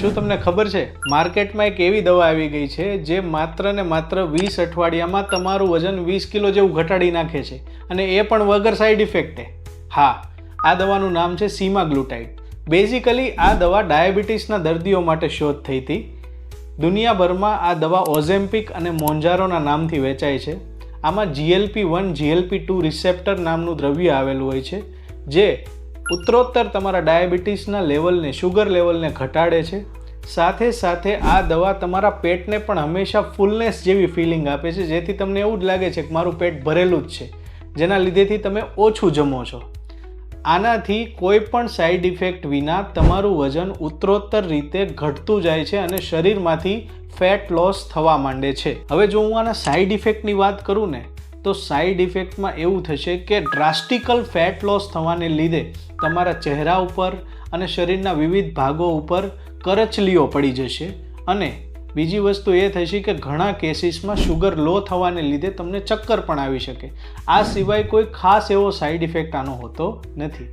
શું તમને ખબર છે માર્કેટમાં એક એવી દવા આવી ગઈ છે જે માત્ર ને માત્ર 20 અઠવાડિયામાં તમારું વજન 20 કિલો જેવું ઘટાડી નાખે છે અને એ પણ વગર સાઈડ ઇફેક્ટે. હા, આ દવાનું નામ છે સીમાગ્લુટાઇડ. બેઝિકલી આ દવા ડાયાબિટીસના દર્દીઓ માટે શોધ થઈ હતી. દુનિયાભરમાં આ દવા ઓઝેમ્પિક અને મોન્જારોના નામથી વેચાય છે. આમાં GLP-1 GLP-2 રિસેપ્ટર નામનું દ્રવ્ય આવેલું હોય છે જે ઉત્તરોત્તર તમારા ડાયાબિટીસના લેવલને, શુગર લેવલને ઘટાડે છે. સાથે સાથે આ દવા તમારા પેટને પણ હંમેશા ફૂલનેસ જેવી ફિલિંગ આપે છે, જેથી તમને એવું જ લાગે છે કે મારું પેટ ભરેલું જ છે, જેના લીધેથી તમે ઓછું જમો છો. આનાથી કોઈ પણ સાઈડ ઇફેક્ટ વિના તમારું વજન ઉત્તરોત્તર રીતે ઘટતું જાય છે અને શરીરમાંથી ફેટ લોસ થવા માંડે છે. હવે જો હું આના સાઈડ ઇફેક્ટની વાત કરું ને, તો સાઈડ ઇફેક્ટમાં એવું થશે કે ડ્રાસ્ટિકલ ફેટ લોસ થવાને લીધે તમારા ચહેરા ઉપર અને શરીરના વિવિધ ભાગો ઉપર કરચલીઓ પડી જશે. અને બીજી વસ્તુ એ થશે કે ઘણા કેસીસમાં શુગર લો થવાને લીધે તમને ચક્કર પણ આવી શકે. આ સિવાય કોઈ ખાસ એવો સાઈડ ઇફેક્ટ આનો હોતો નથી.